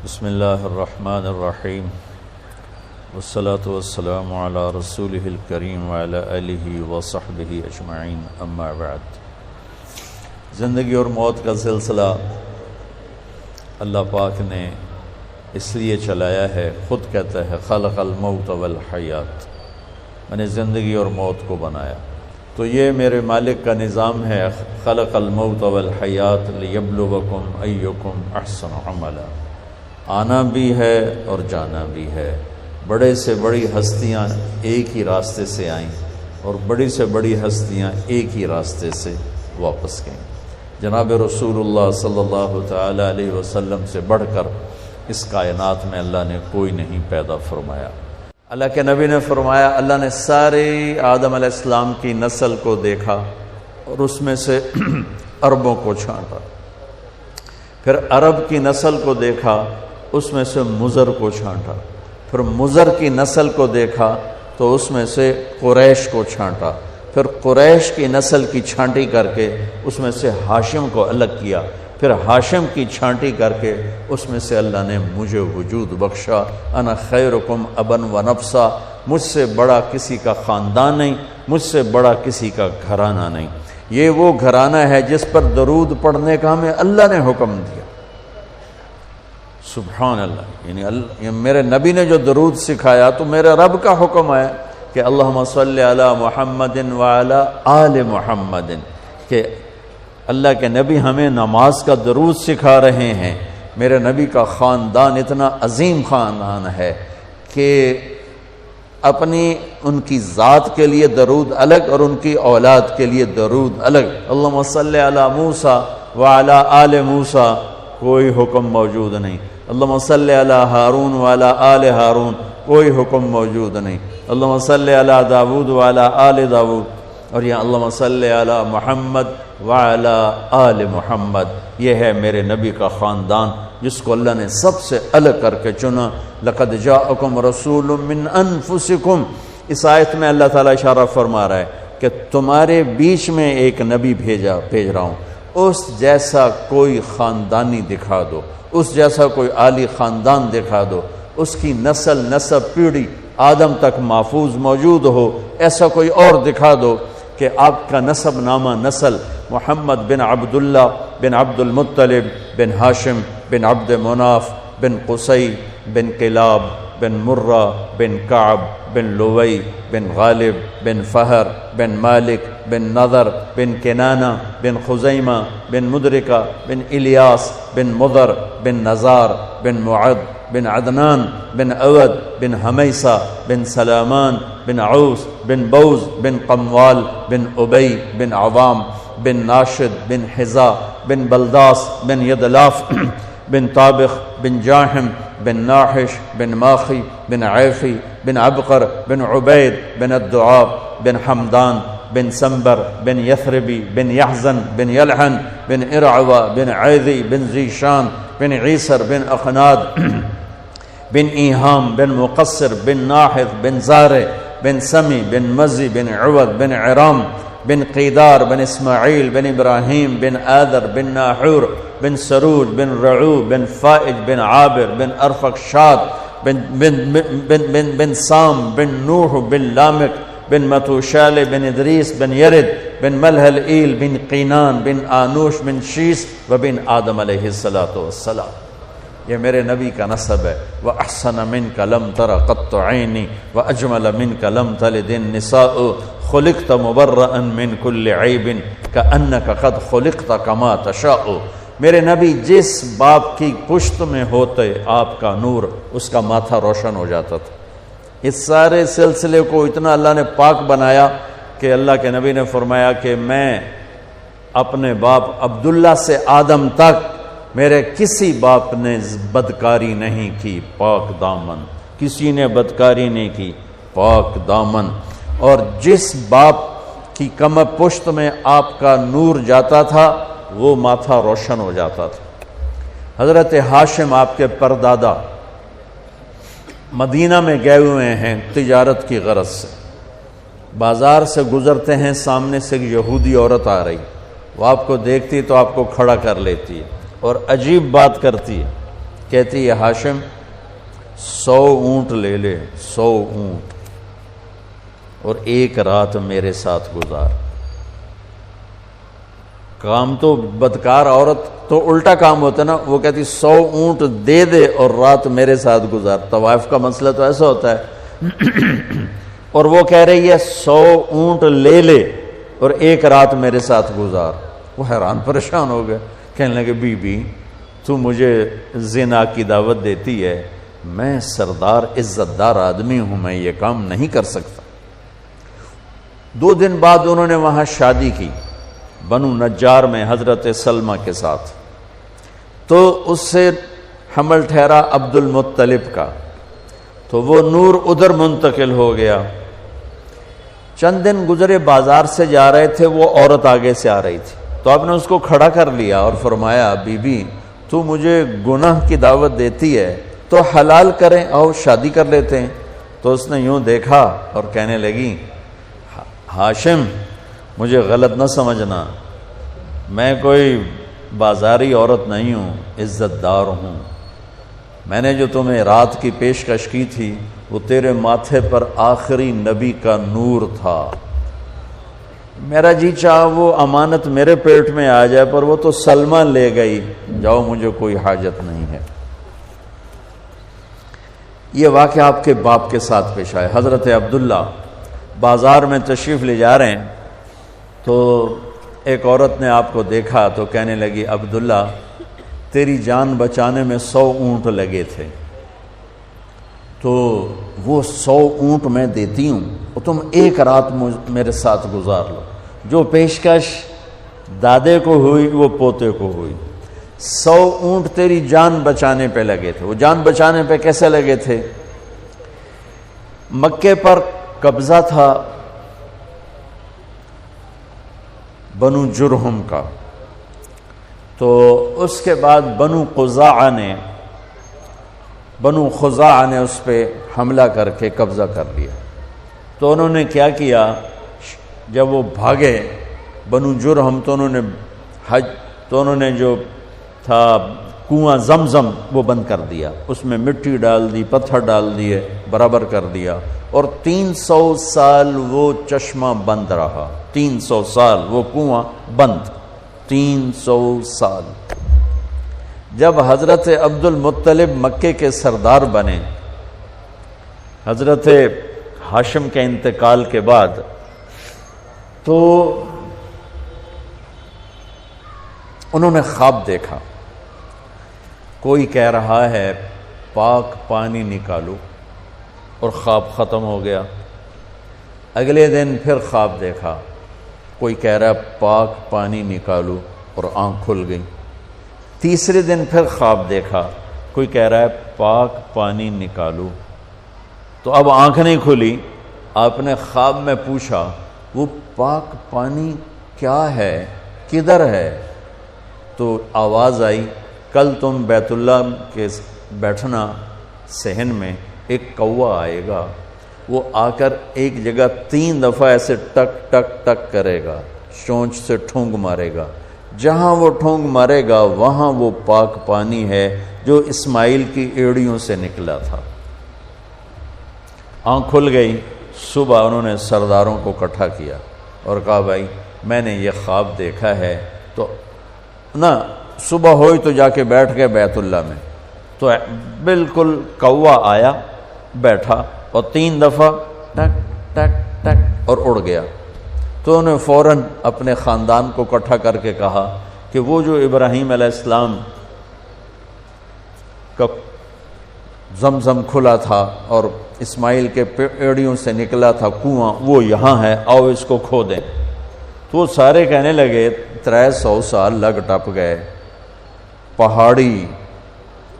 بسم اللہ الرحمن الرحیم والصلاة والسلام علی رسولہ الکریم وعلی آلہ وصحبہ اجمعین اما بعد۔ زندگی اور موت کا سلسلہ اللہ پاک نے اس لیے چلایا ہے، خود کہتا ہے خلق الموت والحیات، میں نے زندگی اور موت کو بنایا، تو یہ میرے مالک کا نظام ہے، خلق الموت والحیات لیبلوکم ایکم احسن عملا، آنا بھی ہے اور جانا بھی ہے۔ بڑے سے بڑی ہستیاں ایک ہی راستے سے آئیں اور بڑی سے بڑی ہستیاں ایک ہی راستے سے واپس گئیں۔ جناب رسول اللہ صلی اللہ تعالی علیہ وسلم سے بڑھ کر اس کائنات میں اللہ نے کوئی نہیں پیدا فرمایا۔ اللہ کے نبی نے فرمایا، اللہ نے سارے آدم علیہ السلام کی نسل کو دیکھا اور اس میں سے عربوں کو چھانٹا، پھر عرب کی نسل کو دیکھا، اس میں سے مضر کو چھانٹا، پھر مضر کی نسل کو دیکھا تو اس میں سے قریش کو چھانٹا، پھر قریش کی نسل کی چھانٹی کر کے اس میں سے ہاشم کو الگ کیا، پھر ہاشم کی چھانٹی کر کے اس میں سے اللہ نے مجھے وجود بخشا۔ انا خیرکم ابا و نفسا، مجھ سے بڑا کسی کا خاندان نہیں، مجھ سے بڑا کسی کا گھرانہ نہیں۔ یہ وہ گھرانہ ہے جس پر درود پڑھنے کا ہمیں اللہ نے حکم دیا۔ سبحان اللہ، یعنی میرے نبی نے جو درود سکھایا تو میرے رب کا حکم ہے کہ اللہم صلی علی محمد وعلی آل محمد، کہ اللہ کے نبی ہمیں نماز کا درود سکھا رہے ہیں۔ میرے نبی کا خاندان اتنا عظیم خاندان ہے کہ اپنی ان کی ذات کے لیے درود الگ اور ان کی اولاد کے لیے درود الگ۔ اللہم صلی علی موسیٰ وعلی آل موسیٰ کوئی حکم موجود نہیں۔ اللہم صلی علی ہارون وعلی آل ہارون کوئی حکم موجود نہیں۔ اللہم صلی علی داود وعلی آل داود، اور یہ اللہم صلی علی محمد وعلی آل محمد، یہ ہے میرے نبی کا خاندان جس کو اللہ نے سب سے الگ کر کے چنا۔ لقد جاءکم رسول من انفسکم، اس آیت میں اللہ تعالیٰ اشارہ فرما رہا ہے کہ تمہارے بیچ میں ایک نبی بھیج رہا ہوں، اس جیسا کوئی خاندانی دکھا دو، اس جیسا کوئی عالی خاندان دکھا دو، اس کی نسب پیڑھی آدم تک محفوظ موجود ہو، ایسا کوئی اور دکھا دو کہ آپ کا نسب نامہ نسل محمد بن عبداللہ بن عبد المطلب بن ہاشم بن عبد مناف بن قصی بن کلاب بن مرہ بن کعب بن لوی بن غالب بن فہر بن مالک بن نضر بن کنانہ بن خزیمہ بن مدرکہ بن الیاس بن مضر بن نزار بن معد بن عدنان بن عود بن حمیسہ بن سلامان بن عوس بن بوز بن قموال بن ابی بن عوام بن ناشد بن حزا بن بلداس بن یدلاف بن طابخ بن جاحم بن ناحش بن ماخی بن عیفی بن عبقر بن عبید بن الدعاب بن حمدان بن سنبر بن یثربی بن یحزن بن یلحن بن ارعوہ بن عیذی بن ذیشان بن عیسر بن اخناد بن ایہام بن مقصر بن ناحث بن زارع بن سمی بن مزی بن عوض بن عرام بن قیدار بن اسماعیل بن ابراہیم بن آدر بن ناحور بن سروج بن رعو بن فائج بن عابر بن ارفقشاد بن سام بن نوح بن لامک بن متوشال بن ادریس بن یرد بن ملحل بن قینان بن آنوش بن شیس و بن آدم علیہ السلام۔ یہ میرے نبی کا نسب ہے۔ وَأَحْسَنَ مِنْكَ لَمْ تَرَ قَطُّ عَيْنِي وَأَجْمَلَ مِنْكَ لَمْ تَلِدِ النِّسَاءُ خُلِقْتَ مُبَرَّأً مِنْ كُلِّ عَيْبٍ كَأَنَّكَ قَدْ خُلِقْتَ كَمَا تَشَاءُ۔ میرے نبی جس باپ کی پشت میں ہوتے آپ کا نور، اس کا ماتھا روشن ہو جاتا تھا۔ اس سارے سلسلے کو اتنا اللہ نے پاک بنایا کہ اللہ کے نبی نے فرمایا کہ میں اپنے باپ عبداللہ سے آدم تک میرے کسی باپ نے بدکاری نہیں کی، پاک دامن، کسی نے بدکاری نہیں کی، پاک دامن۔ اور جس باپ کی کمر پشت میں آپ کا نور جاتا تھا وہ ماتھا روشن ہو جاتا تھا۔ حضرت ہاشم آپ کے پردادا مدینہ میں گئے ہوئے ہیں تجارت کی غرض سے، بازار سے گزرتے ہیں، سامنے سے ایک یہودی عورت آ رہی، وہ آپ کو دیکھتی تو آپ کو کھڑا کر لیتی ہے اور عجیب بات کرتی ہے کہتی ہے ہاشم 100 اونٹ لے لے، 100 اونٹ، اور ایک رات میرے ساتھ گزار۔ کام تو بدکار عورت تو الٹا کام ہوتا نا، وہ کہتی 100 اونٹ دے دے اور رات میرے ساتھ گزار۔ طوائف کا مسئلہ تو ایسا ہوتا ہے اور وہ کہہ رہی ہے 100 اونٹ لے لے اور ایک رات میرے ساتھ گزار۔ وہ حیران پریشان ہو گئے، کہنے لگے بی بی تو مجھے زنا کی دعوت دیتی ہے، میں سردار عزت دار آدمی ہوں، میں یہ کام نہیں کر سکتا۔ 2 دن بعد انہوں نے وہاں شادی کی بنو نجار میں حضرت سلمہ کے ساتھ، تو اس سے حمل ٹھہرا عبد المطلب کا، تو وہ نور ادھر منتقل ہو گیا۔ چند دن گزرے، بازار سے جا رہے تھے، وہ عورت آگے سے آ رہی تھی، تو آپ نے اس کو کھڑا کر لیا اور فرمایا بی بی تو مجھے گناہ کی دعوت دیتی ہے تو حلال کریں، آؤ شادی کر لیتے ہیں۔ تو اس نے یوں دیکھا اور کہنے لگی ہاشم مجھے غلط نہ سمجھنا، میں کوئی بازاری عورت نہیں ہوں، عزت دار ہوں۔ میں نے جو تمہیں رات کی پیشکش کی تھی وہ تیرے ماتھے پر آخری نبی کا نور تھا، میرا جی چاہا وہ امانت میرے پیٹ میں آ جائے، پر وہ تو سلمہ لے گئی، جاؤ مجھے کوئی حاجت نہیں ہے۔ یہ واقعہ آپ کے باپ کے ساتھ پیش آئے۔ حضرت عبداللہ بازار میں تشریف لے جا رہے ہیں تو ایک عورت نے آپ کو دیکھا تو کہنے لگی عبداللہ تیری جان بچانے میں 100 اونٹ لگے تھے، تو وہ 100 اونٹ میں دیتی ہوں اور تم ایک رات میرے ساتھ گزار لو۔ جو پیشکش دادے کو ہوئی وہ پوتے کو ہوئی۔ 100 اونٹ تیری جان بچانے پہ لگے تھے۔ وہ جان بچانے پہ کیسے لگے تھے؟ مکے پر قبضہ تھا بنو جرہم کا، تو اس کے بعد بنو خزاعہ نے اس پہ حملہ کر کے قبضہ کر لیا۔ تو انہوں نے کیا کیا، جب وہ بھاگے بنو جرہم تو انہوں نے جو تھا کنواں زمزم وہ بند کر دیا، اس میں مٹی ڈال دی، پتھر ڈال دیے، برابر کر دیا، اور 300 سال وہ چشمہ بند رہا۔ 300 سال وہ کنواں بند، 300 سال۔ جب حضرت عبد المطلب مکے کے سردار بنے حضرت ہاشم کے انتقال کے بعد، تو انہوں نے خواب دیکھا، کوئی کہہ رہا ہے پاک پانی نکالو، اور خواب ختم ہو گیا۔ اگلے دن پھر خواب دیکھا، کوئی کہہ رہا ہے پاک پانی نکالو، اور آنکھ کھل گئی۔ تیسرے دن پھر خواب دیکھا، کوئی کہہ رہا ہے پاک پانی نکالو، تو اب آنکھ نہیں کھلی۔ آپ نے خواب میں پوچھا وہ پاک پانی کیا ہے، کدھر ہے؟ تو آواز آئی کل تم بیت اللہ کے بیٹھنا صحن میں، ایک کوا آئے گا، وہ آ کر ایک جگہ 3 دفعہ ایسے ٹک ٹک ٹک کرے گا، چونچ سے ٹھونگ مارے گا، جہاں وہ ٹھونگ مارے گا وہاں وہ پاک پانی ہے جو اسماعیل کی ایڑیوں سے نکلا تھا۔ آنکھ کھل گئی۔ صبح انہوں نے سرداروں کو اکٹھا کیا اور کہا بھائی میں نے یہ خواب دیکھا ہے، تو نہ صبح ہوئی تو جا کے بیٹھ گئے بیت اللہ میں، تو بالکل کوا آیا، بیٹھا، اور 3 دفعہ ٹک ٹک ٹک اور اڑ گیا۔ تو انہوں نے فوراً اپنے خاندان کو اکٹھا کر کے کہا کہ وہ جو ابراہیم علیہ السلام کا زمزم کھلا تھا اور اسماعیل کے ایڑیوں سے نکلا تھا کنواں، وہ یہاں ہے، آؤ اس کو کھو دیں۔ تو وہ سارے کہنے لگے 300 سال لگ ٹپ گئے،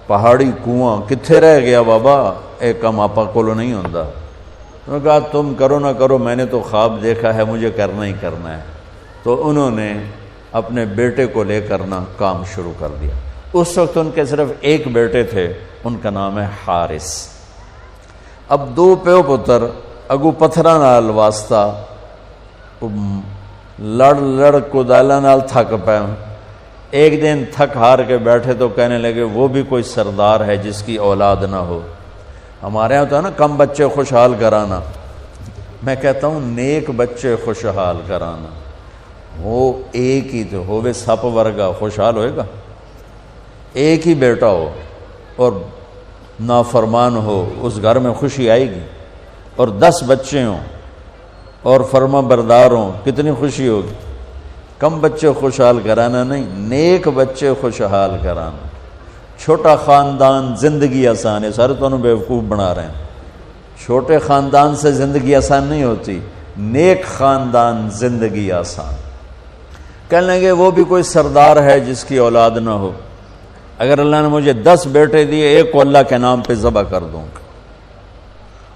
پہاڑی کنواں کتھے رہ گیا بابا، ایک کم آپا کولو نہیں ہوندا۔ انہوں نے کہا تم کرو نہ کرو، میں نے تو خواب دیکھا ہے، مجھے کرنا ہی کرنا ہے۔ تو انہوں نے اپنے بیٹے کو لے کر نہ کام شروع کر دیا۔ اس وقت ان کے صرف ایک بیٹے تھے، ان کا نام ہے حارث۔ اب 2 پیو پتر اگو پتھراں نال واسطہ لڑ کدالاں نال تھک پے، ایک دن تھک ہار کے بیٹھے تو کہنے لگے وہ بھی کوئی سردار ہے جس کی اولاد نہ ہو. ہمارے یہاں تو ہے نا کم بچے خوشحال کرانا. میں کہتا ہوں نیک بچے خوشحال کرانا. وہ ایک ہی تو ہوئے سپ ورگا خوشحال ہوئے گا. ایک ہی بیٹا ہو اور نافرمان ہو اس گھر میں خوشی آئے گی. اور 10 بچے ہوں اور فرما بردار ہوں کتنی خوشی ہوگی. کم بچے خوشحال کرانا نہیں، نیک بچے خوشحال کرانا. چھوٹا خاندان زندگی آسان ہے. سارے تو بیوقوف بنا رہے ہیں. چھوٹے خاندان سے زندگی آسان نہیں ہوتی، نیک خاندان زندگی آسان. کہنے لگے وہ بھی کوئی سردار ہے جس کی اولاد نہ ہو. اگر اللہ نے مجھے 10 بیٹے دیے ایک کو اللہ کے نام پہ ذبح کر دوں گا.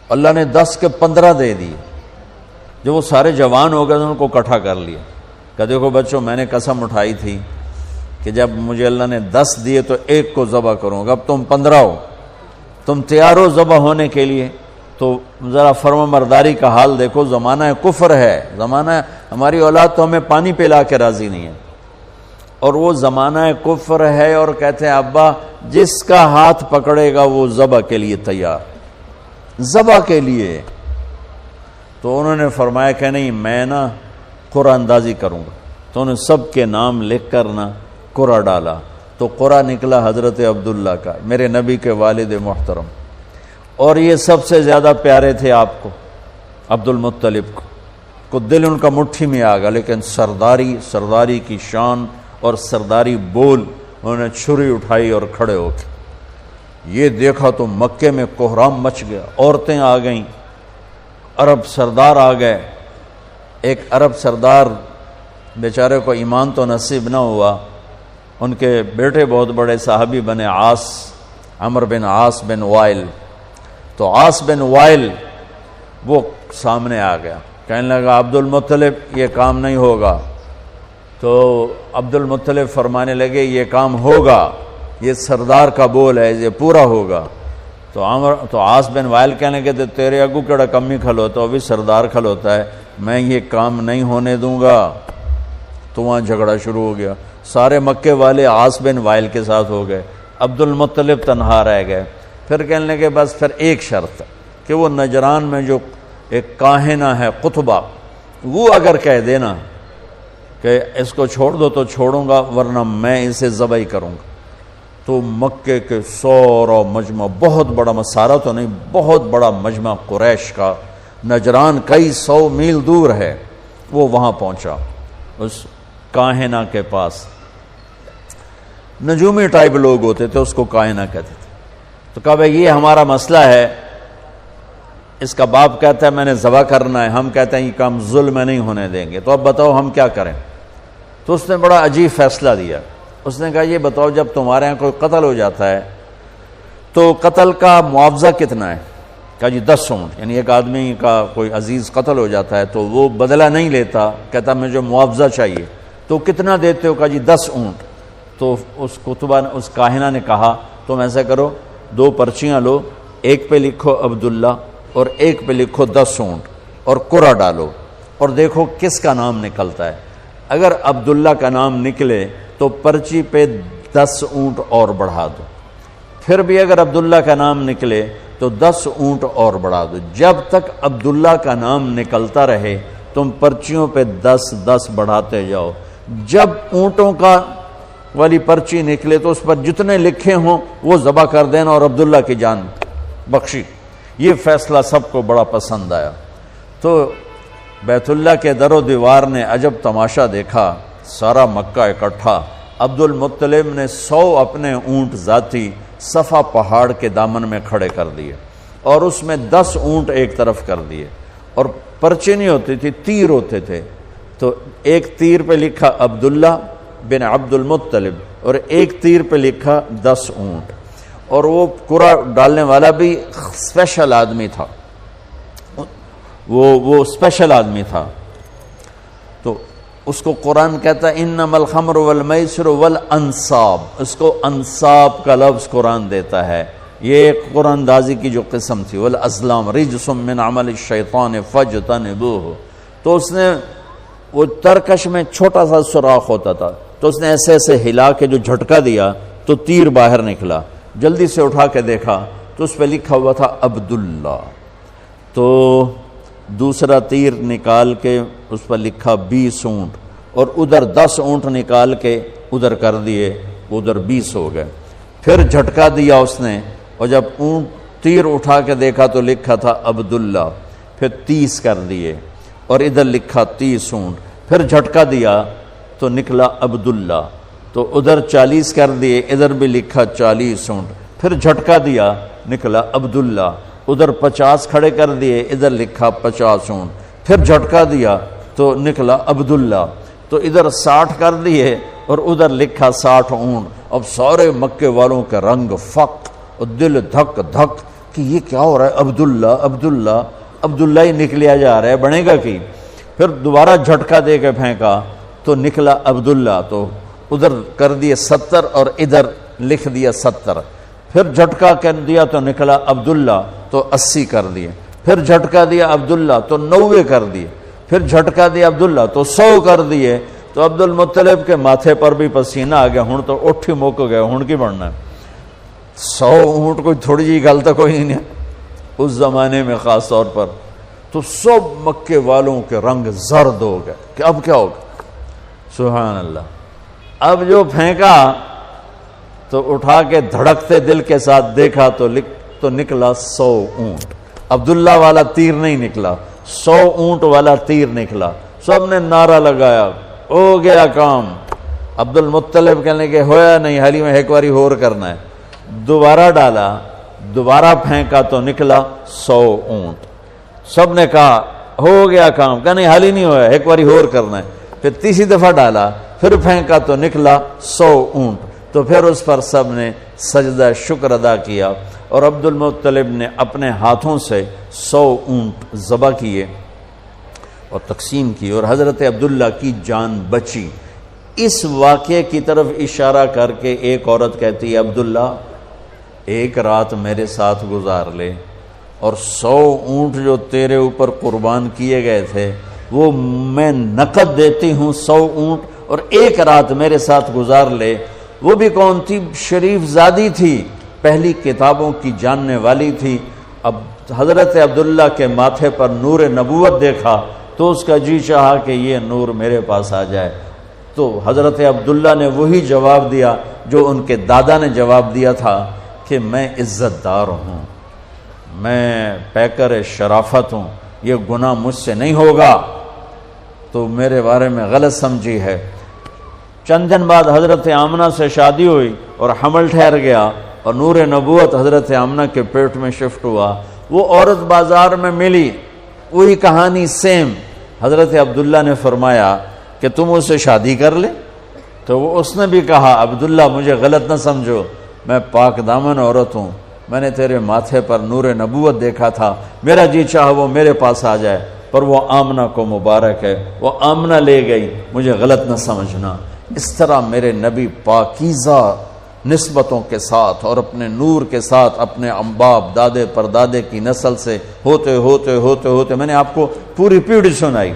اللہ نے 10 کے 15 دے دیے. جب وہ سارے جوان ہو گئے تو ان کو اکٹھا کر لیا کہ دیکھو بچوں میں نے قسم اٹھائی تھی کہ جب مجھے اللہ نے 10 دیے تو ایک کو ذبح کروں گا. اب تم 15 ہو، تم تیار ہو ذبح ہونے کے لیے؟ تو ذرا فرما برداری کا حال دیکھو. زمانہ کفر ہے، زمانہ ہماری اولاد تو ہمیں پانی پلا کے راضی نہیں ہے، اور وہ زمانہ کفر ہے. اور کہتے ہیں ابا جس کا ہاتھ پکڑے گا وہ ذبح کے لیے تیار، ذبح کے لیے. تو انہوں نے فرمایا کہ نہیں میں نا قرآن اندازی کروں گا. تو انہوں نے سب کے نام لکھ کر نا قرآن ڈالا. تو قرآن نکلا حضرت عبداللہ کا، میرے نبی کے والد محترم. اور یہ سب سے زیادہ پیارے تھے آپ کو، عبد المطلب کو دل ان کا مٹھی میں آ گیا. لیکن سرداری کی شان اور سرداری بول، انہوں نے چھری اٹھائی اور کھڑے ہو کے یہ دیکھا تو مکے میں کوہرام مچ گیا. عورتیں آ گئیں، عرب سردار آ گئے. ایک عرب سردار بیچارے کو ایمان تو نصیب نہ ہوا. ان کے بیٹے بہت بڑے صحابی بنے، عمر بن عاص بن وائل. تو عاص بن وائل وہ سامنے آ گیا، کہنے لگا عبد المطلب یہ کام نہیں ہوگا. تو عبد المطلب فرمانے لگے یہ کام ہوگا، یہ سردار کا بول ہے، یہ پورا ہوگا. تو عاص بن وائل کہنے لگے تیرے اگو کیڑا کمی کھلوتا ابھی سردار کھلوتا ہے، میں یہ کام نہیں ہونے دوں گا. تو وہاں جھگڑا شروع ہو گیا. سارے مکے والے عاص بن وائل کے ساتھ ہو گئے، عبد المطلب تنہا رہ گئے. پھر کہنے لگے بس پھر ایک شرط کہ وہ نجران میں جو ایک کاہنہ ہے قطبہ، وہ اگر کہہ دینا کہ اس کو چھوڑ دو تو چھوڑوں گا ورنہ میں اسے ذبح کروں گا. تو مکے کے سورا مجمع، بہت بڑا مسارہ تو نہیں، بہت بڑا مجمع قریش کا، نجران کئی 100 میل دور ہے، وہ وہاں پہنچا اس کاہنہ کے پاس. نجومی ٹائپ لوگ ہوتے تھے، اس کو کاہنہ کہتے تھے. تو کہا بھائی یہ ہمارا مسئلہ ہے. اس کا باپ کہتا ہے میں نے ذبح کرنا ہے، ہم کہتے ہیں یہ کام ظلم نہیں ہونے دیں گے، تو اب بتاؤ ہم کیا کریں. تو اس نے بڑا عجیب فیصلہ دیا. اس نے کہا یہ بتاؤ جب تمہارے یہاں کوئی قتل ہو جاتا ہے تو قتل کا معاوضہ کتنا ہے؟ کہا جی 10 اونٹ. یعنی ایک آدمی کا کوئی عزیز قتل ہو جاتا ہے تو وہ بدلہ نہیں لیتا، کہتا مجھے معاوضہ چاہیے. تو کتنا دیتے ہو؟ کہا جی 10 اونٹ. تو اس کتبہ نے، اس کاہنہ نے کہا تم ایسا کرو 2 پرچیاں لو، ایک پہ لکھو عبداللہ اور ایک پہ لکھو 10 اونٹ اور قرہ ڈالو اور دیکھو کس کا نام نکلتا ہے. اگر عبداللہ کا نام نکلے تو پرچی پہ 10 اونٹ اور بڑھا دو. پھر بھی اگر عبداللہ کا نام نکلے تو 10 اونٹ اور بڑھا دو. جب تک عبداللہ کا نام نکلتا رہے تم پرچیوں پہ 10 بڑھاتے جاؤ. جب اونٹوں کا والی پرچی نکلے تو اس پر جتنے لکھے ہوں وہ ذبح کر دینا اور عبداللہ کی جان بخشی. یہ فیصلہ سب کو بڑا پسند آیا. تو بیت اللہ کے در و دیوار نے عجب تماشا دیکھا. سارا مکہ اکٹھا. عبد المطلب نے 100 اپنے اونٹ ذاتی صفا پہاڑ کے دامن میں کھڑے کر دیے اور اس میں 10 اونٹ ایک طرف کر دیے. اور پرچے نہیں ہوتی تھی، تیر ہوتے تھے. تو ایک تیر پہ لکھا عبداللہ بن عبد المطلب اور ایک تیر پہ لکھا 10 اونٹ. اور وہ قرہ ڈالنے والا بھی اسپیشل آدمی تھا، وہ اسپیشل آدمی تھا. تو اس کو قرآن کہتا ہے انما الخمر والمیسر والانصاب. اس کو انصاب کا لفظ قرآن دیتا ہے. یہ ایک قرآن اندازی کی جو قسم تھی، والازلام رجس من عمل الشیطان فاجتنبوہ. تو اس نے وہ ترکش میں چھوٹا سا سوراخ ہوتا تھا، تو اس نے ایسے ایسے ہلا کے جو جھٹکا دیا تو تیر باہر نکلا. جلدی سے اٹھا کے دیکھا تو اس پہ لکھا ہوا تھا عبداللہ. تو دوسرا تیر نکال کے اس پر لکھا 20 اونٹ، اور ادھر 10 اونٹ نکال کے ادھر کر دیے، ادھر 20 ہو گئے. پھر جھٹکا دیا اس نے، اور جب اونٹ تیر اٹھا کے دیکھا تو لکھا تھا عبداللہ. پھر 30 کر دیے اور ادھر لکھا 30 اونٹ. پھر جھٹکا دیا تو نکلا عبداللہ. تو ادھر 40 کر دیے، ادھر بھی لکھا 40 اونٹ. پھر جھٹکا دیا نکلا عبداللہ. ادھر 50 کھڑے کر دیے، ادھر لکھا 50 اونٹ. پھر جھٹکا دیا تو نکلا عبداللہ. تو ادھر 60 کر دیے اور ادھر لکھا 60 اونٹ. اب سارے مکے والوں کے رنگ فق اور دل دھک دھک کہ یہ کیا ہو رہا ہے، عبداللہ عبداللہ عبداللہ ہی نکلیا جا رہا ہے، بنے گا کی. پھر دوبارہ جھٹکا دے کے پھینکا تو نکلا عبداللہ. تو ادھر کر دیے 70 اور ادھر لکھ دیا 70. پھر جھٹکا کر دیا تو نکلا عبداللہ، تو 80 کر دیے. پھر جھٹکا دیا عبداللہ تو 90 کر دیے. پھر جھٹکا دیا عبداللہ تو 100 کر دیے. تو عبد المطلب کے ماتھے پر بھی پسینہ آ گیا. ہن تو اٹھ ہی مک گئے، ہن کی بڑھنا ہے. 100 اونٹ کوئی تھوڑی جی گل تو کوئی نہیں ہے اس زمانے میں خاص طور پر. تو سب مکے والوں کے رنگ زرد ہو گئے کہ اب کیا ہوگا. سبحان اللہ. اب جو پھینکا تو اٹھا کے دھڑکتے دل کے ساتھ دیکھا تو نکلا 100 اونٹ. عبداللہ والا تیر نہیں نکلا، 100 اونٹ والا تیر نکلا. سب نے نعرہ لگایا، ہو گیا کام. عبد المطلب کہنے کے ہویا نہیں، حالی میں ایک باری اور کرنا ہے. دوبارہ ڈالا، دوبارہ پھینکا تو نکلا 100 اونٹ. سب نے کہا ہو گیا کام، کہا نہیں حالی نہیں ہوا، ایک باری اور کرنا ہے. پھر تیسری دفعہ ڈالا، پھر پھینکا تو نکلا 100 اونٹ. تو پھر اس پر سب نے سجدہ شکر ادا کیا اور عبد المطلب نے اپنے ہاتھوں سے 100 اونٹ ذبح کیے اور تقسیم کی، اور حضرت عبداللہ کی جان بچی. اس واقعے کی طرف اشارہ کر کے ایک عورت کہتی ہے عبداللہ ایک رات میرے ساتھ گزار لے، اور 100 اونٹ جو تیرے اوپر قربان کیے گئے تھے وہ میں نقد دیتی ہوں 100 اونٹ، اور ایک رات میرے ساتھ گزار لے. وہ بھی کون تھی؟ شریف زادی تھی، پہلی کتابوں کی جاننے والی تھی. اب حضرت عبداللہ کے ماتھے پر نور نبوت دیکھا تو اس کا جی چاہا کہ یہ نور میرے پاس آ جائے. تو حضرت عبداللہ نے وہی جواب دیا جو ان کے دادا نے جواب دیا تھا کہ میں عزت دار ہوں، میں پیکر شرافت ہوں، یہ گناہ مجھ سے نہیں ہوگا، تو میرے بارے میں غلط سمجھی ہے. چند دن بعد حضرت آمنہ سے شادی ہوئی اور حمل ٹھہر گیا اور نور نبوت حضرت آمنہ کے پیٹ میں شفٹ ہوا. وہ عورت بازار میں ملی، وہی کہانی سیم. حضرت عبداللہ نے فرمایا کہ تم اس سے شادی کر لے. تو اس نے بھی کہا عبداللہ مجھے غلط نہ سمجھو، میں پاک دامن عورت ہوں، میں نے تیرے ماتھے پر نور نبوت دیکھا تھا، میرا جی چاہا وہ میرے پاس آ جائے، پر وہ آمنہ کو مبارک ہے، وہ آمنہ لے گئی، مجھے غلط نہ سمجھنا. اس طرح میرے نبی پاکیزہ نسبتوں کے ساتھ اور اپنے نور کے ساتھ اپنے باپ دادے پردادے کی نسل سے ہوتے ہوتے ہوتے ہوتے میں نے آپ کو پوری پیڑھی سنائی.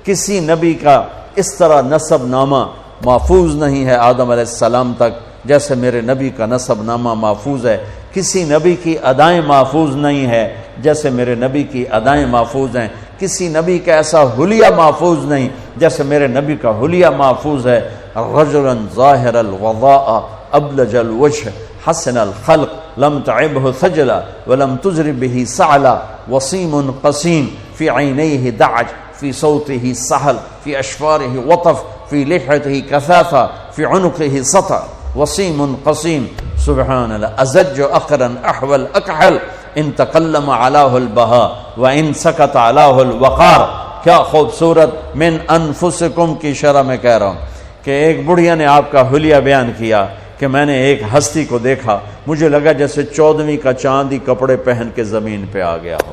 کسی نبی کا اس طرح نسب نامہ محفوظ نہیں ہے آدم علیہ السلام تک جیسے میرے نبی کا نسب نامہ محفوظ ہے. کسی نبی کی ادائیں محفوظ نہیں ہے جیسے میرے نبی کی ادائیں محفوظ ہیں. کسی نبی کا ایسا حلیہ محفوظ نہیں جیسے میرے نبی کا حلیہ محفوظ ہے. رجلا ظاہر الوضاء ابلج الوجه حسن الخلق لم تعبه ثجلا ولم تزر به سعلا وصيم قصيم في عينيه دعج في صوته سهل في أشفاره وطف في لحيته كثافة في عنقه سطع وصيم قصيم سبحان الله أزج أقرا أحول أكحل إن تكلم علاه البهاء وإن سكت علاه الوقار. کیا خوبصورت من انفسکم کی شرح میں کہہ رہا ہوں کہ ایک بڑھیا نے آپ کا حلیہ بیان کیا کہ میں نے ایک ہستی کو دیکھا، مجھے لگا جیسے 14ویں کا چاندی کپڑے پہن کے زمین پہ آ گیا ہو.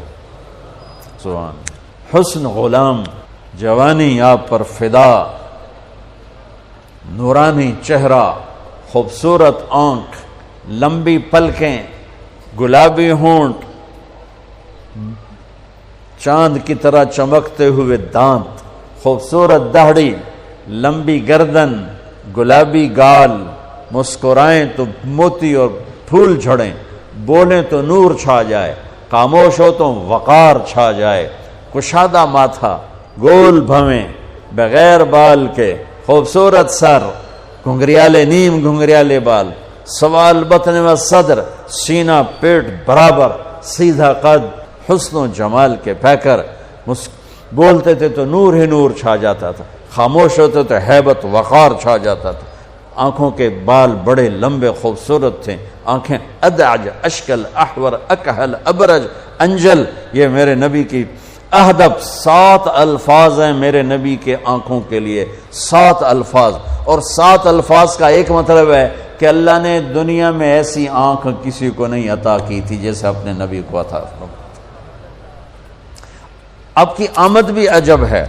سبحان. حسن غلام، جوانی آپ پر فدا، نورانی چہرہ، خوبصورت آنکھ، لمبی پلکیں، گلابی ہونٹ، چاند کی طرح چمکتے ہوئے دانت، خوبصورت داڑھی، لمبی گردن، گلابی گال، مسکرائیں تو موتی اور پھول جھڑیں، بولیں تو نور چھا جائے، خاموش ہو تو وقار چھا جائے، کشادہ ماتھا، گول بھویں بغیر بال کے، خوبصورت سر، گھنگریالے نیم گھنگریالے بال، سوال بطن و صدر، سینہ پیٹ برابر، سیدھا قد، حسن و جمال کے پیکر، بولتے تھے تو نور ہی نور چھا جاتا تھا، خاموش ہوتے تو ہیبت وقار چھا جاتا تھا، آنکھوں کے بال بڑے لمبے خوبصورت تھے، آنکھیں ادعج اشکل احور اکحل ابرج انجل، یہ میرے نبی کی اہدب 7 الفاظ ہیں میرے نبی کے آنکھوں کے لیے، 7 الفاظ، اور 7 الفاظ کا ایک مطلب ہے کہ اللہ نے دنیا میں ایسی آنکھ کسی کو نہیں عطا کی تھی جیسے اپنے نبی کو عطا فرمائی۔ آپ کی آمد بھی عجب ہے،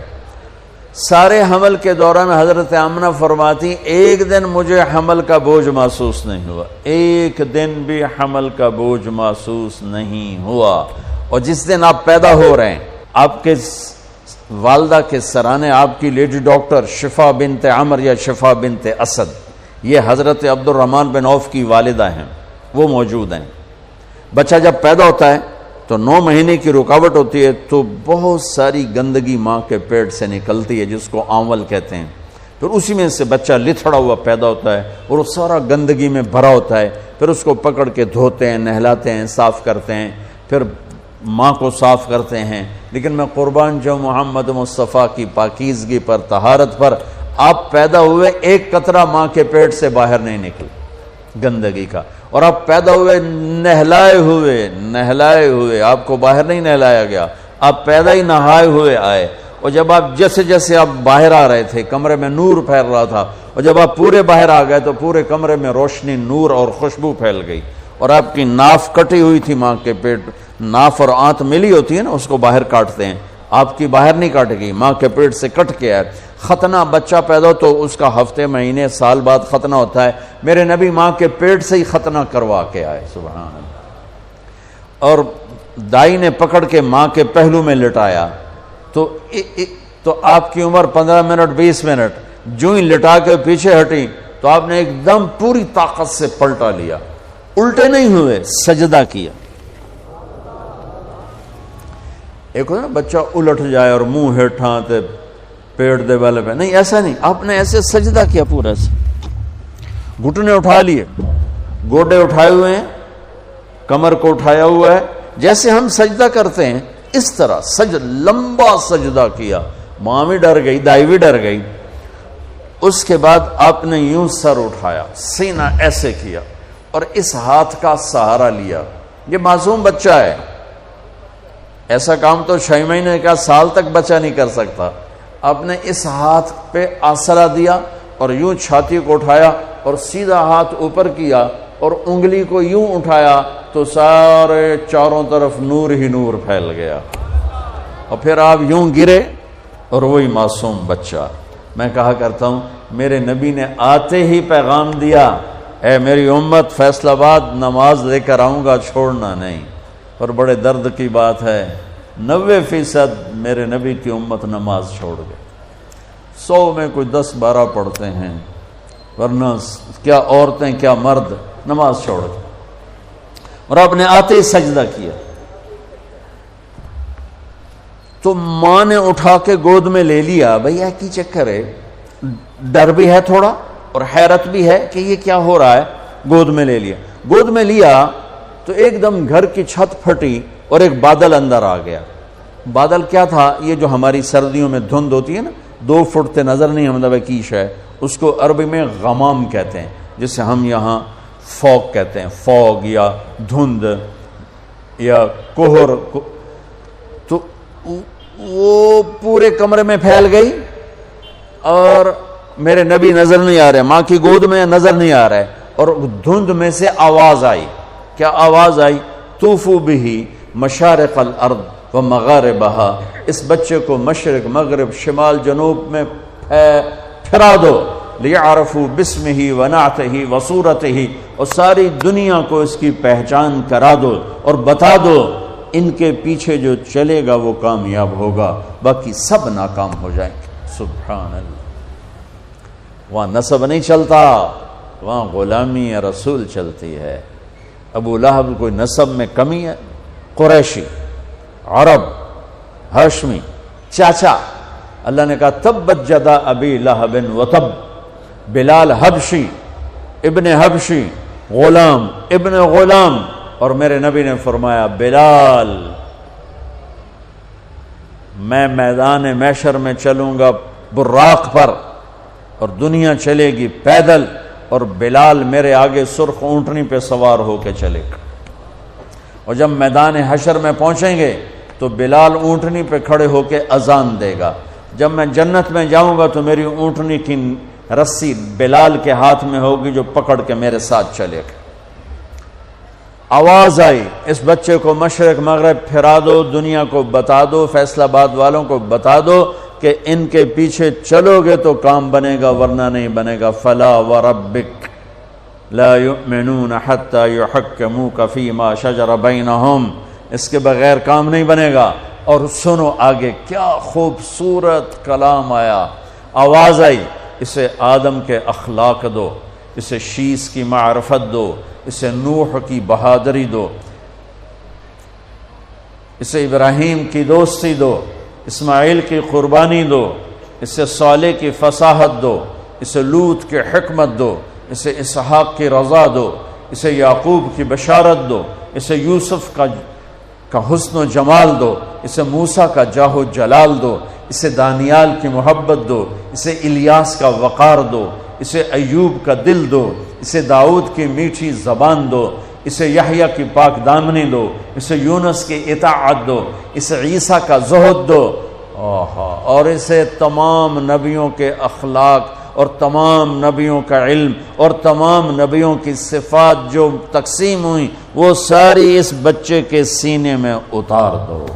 سارے حمل کے دوران حضرت آمنہ فرماتی ایک دن مجھے حمل کا بوجھ محسوس نہیں ہوا، ایک دن بھی حمل کا بوجھ محسوس نہیں ہوا، اور جس دن آپ پیدا ہو رہے ہیں آپ کے والدہ کے سرانے آپ کی لیڈی ڈاکٹر شفا بنت عمر یا شفا بنت اسد، یہ حضرت عبد الرحمن بن عوف کی والدہ ہیں، وہ موجود ہیں۔ بچہ جب پیدا ہوتا ہے تو 9 مہینے کی رکاوٹ ہوتی ہے تو بہت ساری گندگی ماں کے پیٹ سے نکلتی ہے جس کو آنول کہتے ہیں، پھر اسی میں سے بچہ لتھڑا ہوا پیدا ہوتا ہے اور وہ سارا گندگی میں بھرا ہوتا ہے، پھر اس کو پکڑ کے دھوتے ہیں، نہلاتے ہیں، صاف کرتے ہیں، پھر ماں کو صاف کرتے ہیں، لیکن میں قربان جو محمد مصطفیٰ کی پاکیزگی پر، طہارت پر، آپ پیدا ہوئے ایک قطرہ ماں کے پیٹ سے باہر نہیں نکل گندگی کا، اور آپ پیدا ہوئے نہلائے ہوئے، آپ کو باہر نہیں نہلایا گیا، آپ پیدا ہی نہائے ہوئے آئے، اور جب آپ جیسے جیسے آپ باہر آ رہے تھے کمرے میں نور پھیل رہا تھا، اور جب آپ پورے باہر آ گئے تو پورے کمرے میں روشنی، نور اور خوشبو پھیل گئی، اور آپ کی ناف کٹی ہوئی تھی ماں کے پیٹ، ناف اور آنت ملی ہوتی ہے نا، اس کو باہر کاٹتے ہیں، آپ کی باہر نہیں کاٹے گی، ماں کے پیٹ سے کٹ کے آئے۔ ختنہ بچہ پیدا ہو تو اس کا ہفتے مہینے سال بعد ختنہ ہوتا ہے، میرے نبی ماں کے پیٹ سے ہی ختنہ کروا کے آئے، سبحان اللہ، اور دائی نے پکڑ کے ماں کے پہلو میں لٹایا تو آپ کی عمر 15 منٹ 20 منٹ، جو ہی لٹا کے پیچھے ہٹی تو آپ نے ایک دم پوری طاقت سے پلٹا لیا، الٹے نہیں ہوئے، سجدہ کیا۔ ایک ہوتا نا بچہ الٹ جائے اور منہ ہیٹھاں تے پیٹ دے والے پہ، نہیں ایسا نہیں، آپ نے ایسے سجدہ کیا، پورا سے گھٹنے اٹھا لیے، گوڈے اٹھائے ہوئے ہیں، کمر کو اٹھایا ہوا ہے، جیسے ہم سجدہ کرتے ہیں اس طرح لمبا سجدہ کیا، ماں بھی ڈر گئی، دائی بھی ڈر گئی۔ اس کے بعد آپ نے یوں سر اٹھایا، سینہ ایسے کیا اور اس ہاتھ کا سہارا لیا، یہ معصوم بچہ ہے، ایسا کام تو 6 مہینے کا سال تک بچہ نہیں کر سکتا، آپ نے اس ہاتھ پہ آسرا دیا اور یوں چھاتی کو اٹھایا اور سیدھا ہاتھ اوپر کیا اور انگلی کو یوں اٹھایا تو سارے چاروں طرف نور ہی نور پھیل گیا، اور پھر آپ یوں گرے اور وہی معصوم بچہ۔ میں کہا کرتا ہوں میرے نبی نے آتے ہی پیغام دیا، اے میری امت فیصل آباد نماز لے کر آؤں گا، چھوڑنا نہیں، اور بڑے درد کی بات ہے 90% میرے نبی کی امت نماز چھوڑ گئے، 100 میں کوئی 10-12 پڑھتے ہیں، ورنہ کیا عورتیں کیا مرد نماز چھوڑ گئے، اور آپ نے آتے ہی سجدہ کیا تو ماں نے اٹھا کے گود میں لے لیا۔ بھئی کی چکر ہے، ڈر بھی ہے تھوڑا اور حیرت بھی ہے کہ یہ کیا ہو رہا ہے، گود میں لے لیا۔ گود میں لیا تو ایک دم گھر کی چھت پھٹی اور ایک بادل اندر آ گیا۔ بادل کیا تھا؟ یہ جو ہماری سردیوں میں دھند ہوتی ہے نا، 2 فٹ تے نظر نہیں ہمیں کیش ہے، اس کو عربی میں غمام کہتے ہیں، جسے ہم یہاں فوگ کہتے ہیں، فوگ یا دھند یا کوہر، تو وہ پورے کمرے میں پھیل گئی اور میرے نبی نظر نہیں آ رہے، ماں کی گود میں نظر نہیں آ رہا ہے، اور دھند میں سے آواز آئی۔ کیا آواز آئی؟ طوفوا بہ مشارق الارض و مغاربہا، اس بچے کو مشرق مغرب شمال جنوب میں پھرا دو، لیعرفوا باسمہ و نعتہ و صورتہ، اور ساری دنیا کو اس کی پہچان کرا دو اور بتا دو، ان کے پیچھے جو چلے گا وہ کامیاب ہوگا، باقی سب ناکام ہو جائیں گے۔ سبحان اللہ۔ وہاں نسب نہیں چلتا، وہاں غلامی رسول چلتی ہے۔ ابو لہب کوئی نسب میں کمی ہے؟ قریشی، عرب، ہاشمی، چاچا۔ اللہ نے کہا تبت جدا ابی لہب وتب، بلال حبشی، ابن حبشی، غلام ابن غلام، اور میرے نبی نے فرمایا بلال میں میدان محشر میں چلوں گا براق پر اور دنیا چلے گی پیدل، اور بلال میرے آگے سرخ اونٹنی پہ سوار ہو کے چلے گا، اور جب میدان حشر میں پہنچیں گے تو بلال اونٹنی پہ کھڑے ہو کے اذان دے گا۔ جب میں جنت میں جاؤں گا تو میری اونٹنی کی رسی بلال کے ہاتھ میں ہوگی جو پکڑ کے میرے ساتھ چلے گا۔ آواز آئی اس بچے کو مشرق مغرب پھرا دو، دنیا کو بتا دو، فیصل آباد والوں کو بتا دو کہ ان کے پیچھے چلو گے تو کام بنے گا ورنہ نہیں بنے گا۔ فلا وربک لا یؤمنون حتی یحکموک فیما شجر بینہم، اس کے بغیر کام نہیں بنے گا۔ اور سنو آگے کیا خوبصورت کلام آیا، آواز آئی اسے آدم کے اخلاق دو، اسے شیس کی معرفت دو، اسے نوح کی بہادری دو، اسے ابراہیم کی دوستی دو، اسماعیل کی قربانی دو، اسے صالح کی فصاحت دو، اسے لوط کی حکمت دو، اسے اسحاق کی رضا دو، اسے یعقوب کی بشارت دو، اسے یوسف کا حسن و جمال دو، اسے موسیٰ کا جاہ و جلال دو، اسے دانیال کی محبت دو، اسے الیاس کا وقار دو، اسے ایوب کا دل دو، اسے داؤد کی میٹھی زبان دو، اسے یحییٰ کی پاک دامنی دو، اسے یونس کی اطاعت دو، اسے عیسیٰ کا زہد دو، اور اسے تمام نبیوں کے اخلاق اور تمام نبیوں کا علم اور تمام نبیوں کی صفات جو تقسیم ہوئی وہ ساری اس بچے کے سینے میں اتار دو۔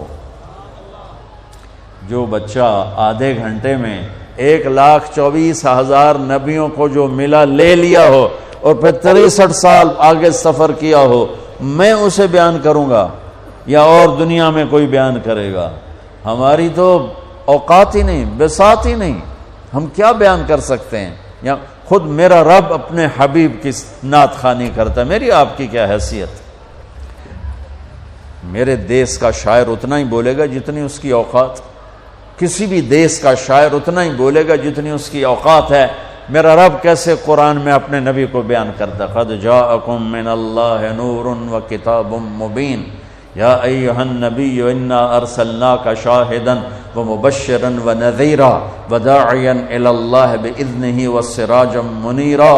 جو بچہ آدھے گھنٹے میں 1,24,000 نبیوں کو جو ملا لے لیا ہو اور پھر 63 سال آگے سفر کیا ہو، میں اسے بیان کروں گا یا اور دنیا میں کوئی بیان کرے گا؟ ہماری تو اوقات ہی نہیں، بساط ہی نہیں، ہم کیا بیان کر سکتے ہیں؟ یا خود میرا رب اپنے حبیب کی نعت خوانی کرتا ہے، میری آپ کی کیا حیثیت؟ میرے دیس کا شاعر اتنا ہی بولے گا جتنی اس کی اوقات، کسی بھی دیس کا شاعر اتنا ہی بولے گا جتنی اس کی اوقات ہے۔ میرا رب کیسے قرآن میں اپنے نبی کو بیان کرتا، قد جاءکم من اللہ نور و کتاب مبین یا ایھا النبی انا ارسلناک شاہدا ومبشرا ونذیرا وداعیا الی اللہ باذنہ وسراجا منیرا۔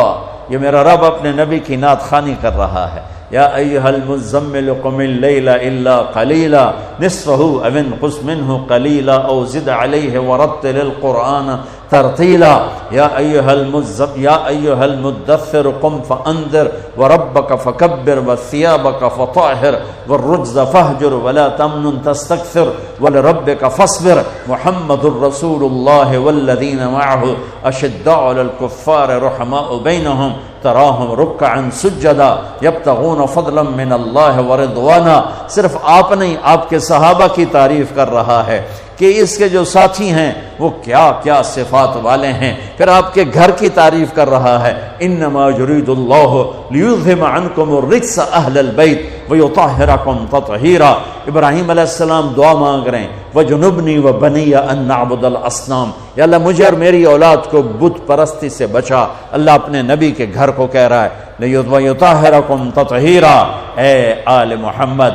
یہ میرا رب اپنے نبی کی نعت خوانی کر رہا ہے۔ یا ایھا المزمل قم اللیل الا قلیلا نصفہ او انقص منہ قلیلا او زد علیہ ورتل القرآن ترتیلا۔ یا ایھا المدثر قم فانذر وربک فکبر وثیابک فطہر والرجز فاہجر ولا تمنن تستکثر ولربک فاصبر محمد رسول اللہ والذین معہ اشداء علی الکفار رحماء بینہم تراہم رکعا سجدا یبتغون فضلا من اللہ ورضوانا۔ صرف آپ نہیں، آپ کے صحابہ کی تعریف کر رہا ہے کہ اس کے جو ساتھی ہیں وہ کیا کیا صفات والے ہیں، پھر آپ کے گھر کی تعریف کر رہا ہے۔ انما یرید اللہ لیذہب عنکم الرجس اہل البیت ویطہرکم تطہیرا۔ ابراہیم علیہ السلام دعا مانگ رہے ہیں وجنبنی وبنی ان نعبد الاصنام، یا اللہ مجھے اور میری اولاد کو بت پرستی سے بچا۔ اللہ اپنے نبی کے گھر کو کہہ رہا ہے ویطہرکم تطہیرا۔ اے آل محمد،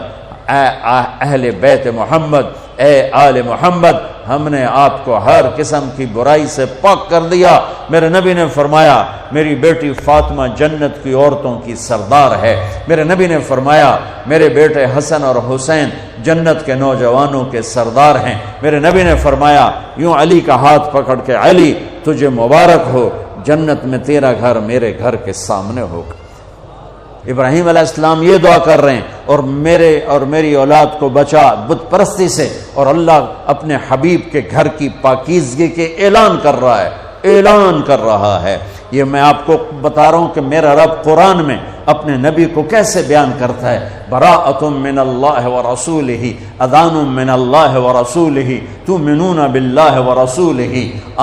اے اہل بیت محمد، اے آل محمد، ہم نے آپ کو ہر قسم کی برائی سے پاک کر دیا۔ میرے نبی نے فرمایا میری بیٹی فاطمہ جنت کی عورتوں کی سردار ہے۔ میرے نبی نے فرمایا میرے بیٹے حسن اور حسین جنت کے نوجوانوں کے سردار ہیں۔ میرے نبی نے فرمایا یوں علی کا ہاتھ پکڑ کے علی تجھے مبارک ہو، جنت میں تیرا گھر میرے گھر کے سامنے ہوگا۔ ابراہیم علیہ السلام یہ دعا کر رہے ہیں اور میرے اور میری اولاد کو بچا بت پرستی سے، اور اللہ اپنے حبیب کے گھر کی پاکیزگی کے اعلان کر رہا ہے، اعلان کر رہا ہے۔ یہ میں آپ کو بتا رہا ہوں کہ میرا رب قرآن میں اپنے نبی کو کیسے بیان کرتا ہے، براءۃ من اللہ ورسولہ، اذان من اللہ ورسولہ، تؤمنون باللہ ورسولہ،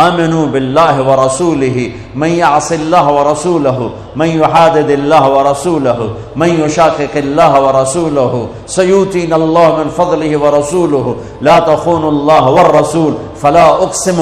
آمنوا باللہ ورسولہ، من یعص اللہ ورسولہ، من یحادد اللہ ورسولہ، من یشاقق اللہ ورسولہ، سیؤتینا اللہ من فضلہ ورسولہ، لا تخونوا اللہ والرسول، فلا اقسم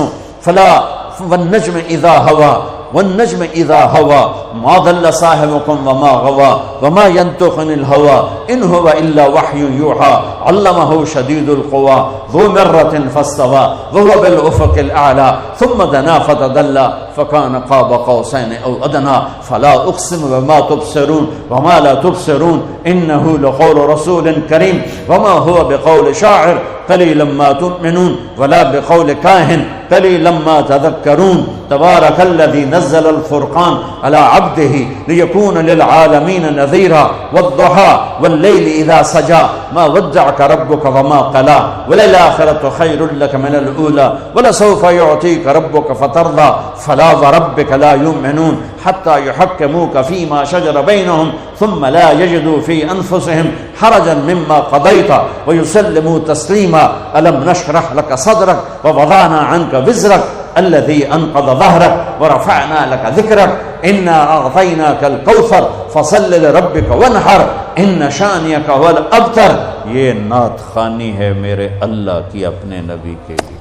والنجم اذا ہوا، والنجم اذا ہوا، ما ضل صاحبكم وما غوا، وما ينطق عن الهوى ان هو الا وحی یوحى، علمه شدید القوى، ذو مرة فاستوى، وهو بالافق الاعلى، ثم دنا فتدلى، فكان قاب قوسين او ادنى، فلا اقسم بما تبصرون وما لا تبصرون، انه لقول رسول کریم، وما هو بقول شاعر، قلیلا ما تؤمنون، ولا بقول کاہن، قلیلا ما تذکرون، تبارک الذی نزل الفرقان على عبده ليكون للعالمين نذيرا، والضحى والليل اذا سجى، ما ودعك ربك وما قلى، وللآخرة خير لك من الأولى، ولسوف يعطيك ربك فترضى، فلا وربك لا يؤمنون حتى يحكموك فيما شجر بينهم ثم لا يجدوا في أنفسهم حرجا مما قضيت ويسلموا تسليما، ألم نشرح لك صدرك ووضعنا عنك وزرك الذي أنقض ظهرك ورفعنا لك ذكرك، إنا أعطيناك الكوثر فصل لربك وانحر إن شانئك هو الأبتر۔ یہ نعت خوانی ہے میرے اللہ کی اپنے نبی کے لیے،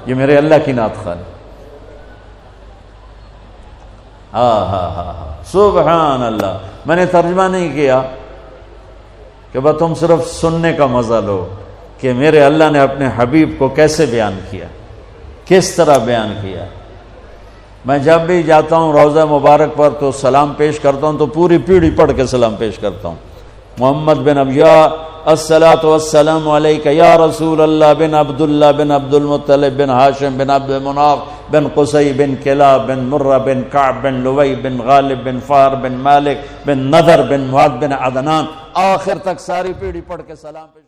یہ میرے اللہ کی نعت خوانی۔ سبحان اللہ۔ میں نے ترجمہ نہیں کیا کہ بس تم صرف سننے کا مزہ لو کہ میرے اللہ نے اپنے حبیب کو کیسے بیان کیا، کس طرح بیان کیا۔ میں جب بھی جاتا ہوں روضہ مبارک پر تو سلام پیش کرتا ہوں تو پوری پیڑھی پڑھ کے سلام پیش کرتا ہوں۔ محمد بن ابیا الصلاۃ والسلام علیک یا رسول اللہ بن عبداللہ بن عبد المطلب بن ہاشم بن عبد مناف بن قصی بن کلاب بن مرہ بن کعب بن لوی بن غالب بن فار بن مالک بن نذر بن معد بن عدنان، آخر تک ساری پیڑھی پڑھ کے سلام پیش